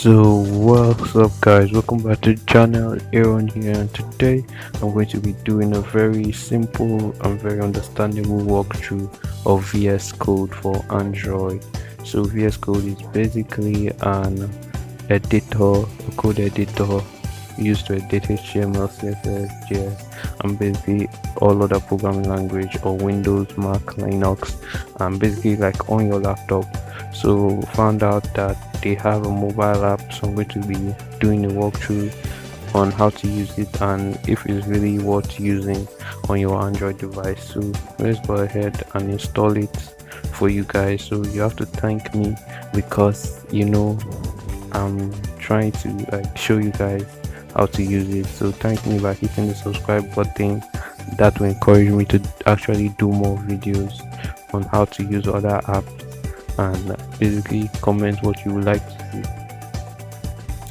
So what's up guys, welcome back to the channel. Aaron here, and today I'm going to be doing a very simple and very understandable walkthrough of VS Code for Android. So VS Code is basically an editor, a code editor used to edit HTML, CSS, JS, and basically all other programming language or Windows, Mac, Linux, and basically like on your laptop. So found out that they have a mobile app, so I'm going to be doing a walkthrough on how to use it and if it's really worth using on your Android device. So let's go ahead and install it for you guys. So you have to thank me because I'm trying to show you guys how to use it. So thank me by hitting the subscribe button. That will encourage me to actually do more videos on how to use other apps, and basically comment what you would like to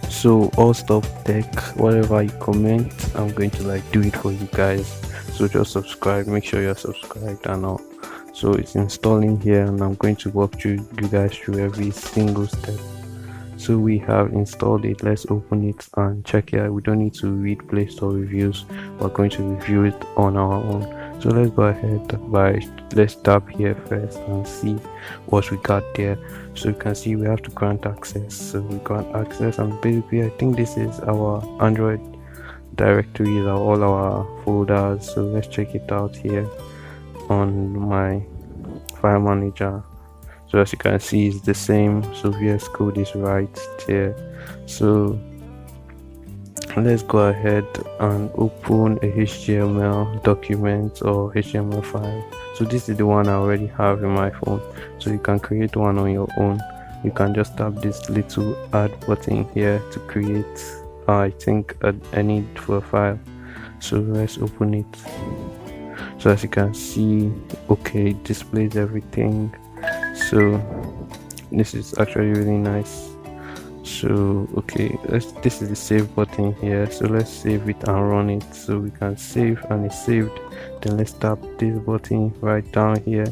see. So all stuff tech, whatever you comment, I'm going to do it for you guys. So just subscribe, make sure you're subscribed and all. So it's installing here, and I'm going to walk you guys through every single step. So we have installed it. Let's open it and check it out. We don't need to read Play Store reviews, we're going to review it on our own. So let's go ahead let's tap here first and see what we got there. So you can see we have to grant access. So we grant access, and basically I think this is our Android directories, all our folders. So let's check it out here on my file manager. So as you can see, it's the same. So VS Code is right there. So let's go ahead and open a HTML document or HTML file. So this is the one I already have in my phone. So you can create one on your own. You can just tap this little add button here to create I think a need for a file. So let's open it. So as you can see, okay, it displays everything. So this is actually really nice. So okay, this is the save button here. So let's save it and run it. So we can save and it's saved. Then let's tap this button right down here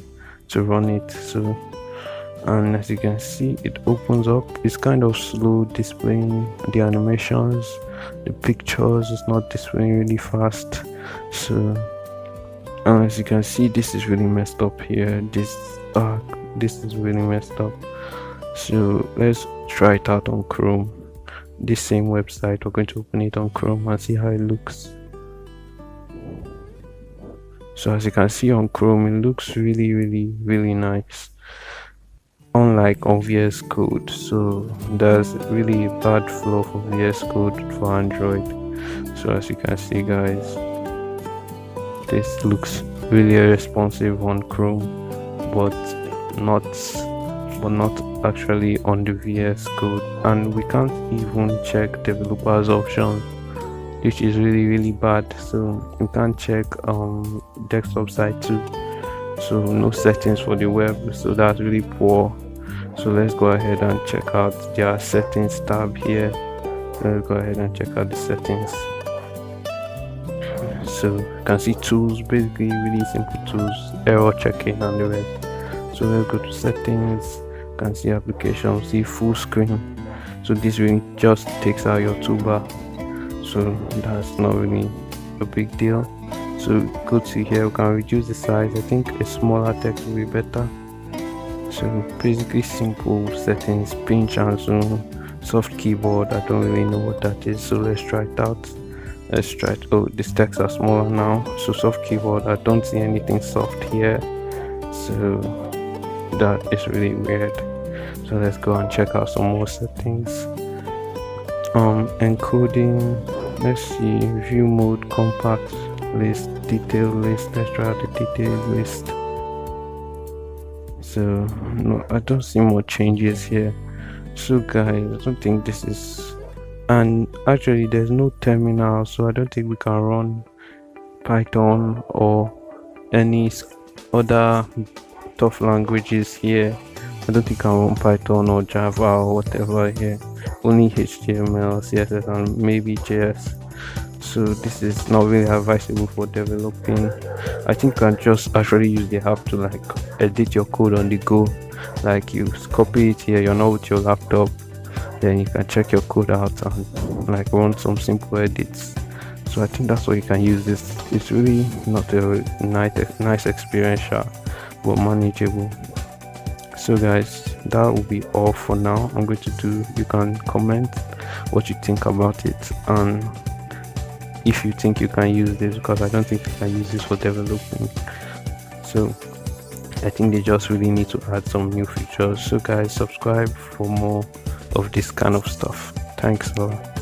to run it. So, and as you can see, it opens up. It's kind of slow displaying the animations, the pictures. It's not displaying really fast. So and as you can see, this is really messed up here. This is really messed up. So let's try it out on Chrome. This same website, we're going to open it on Chrome and see how it looks. So as you can see on Chrome, it looks really nice, unlike on VS Code. So there's really a bad flow for VS Code for Android. So as you can see guys, this looks really responsive on Chrome, but not actually on the VS Code. And we can't even check developers options, which is really bad. So you can't check desktop side too. So no settings for the web, so that's really poor. So let's go ahead and check out their settings tab here. Let's go ahead and check out the settings. So you can see tools, basically really simple tools, error checking and the rest. So let's go to settings. You can see application, see full screen. So this really just takes out your toolbar, so that's not really a big deal. So go to here, we can reduce the size. I think a smaller text will be better. So basically simple settings, pinch and zoom, soft keyboard. I don't really know what that is, so let's try it out. Let's try it. Oh, these texts are smaller now. So soft keyboard, I don't see anything soft here, so that is really weird. So let's go and check out some more settings. Encoding, let's see, view mode, compact list, detail list. Let's try out the detail list. So no, I don't see more changes here. So guys, I don't think this is, and actually there's no terminal, so I don't think we can run Python or any other tough languages here. I don't think I can run Python or Java or whatever here. Only HTML, CSS, and maybe JS. So this is not really advisable for developing. I think you can just actually use the app to edit your code on the go. Like you copy it here, you're not with your laptop, then you can check your code out and like run some simple edits. So I think that's what you can use this. It's really not a nice experience, but manageable. So guys, that will be all for now. I'm going to do, you can comment what you think about it, and if you think you can use this, because I don't think you can use this for developing. So I think they just really need to add some new features. So guys, subscribe for more of this kind of stuff. Thanks a lot.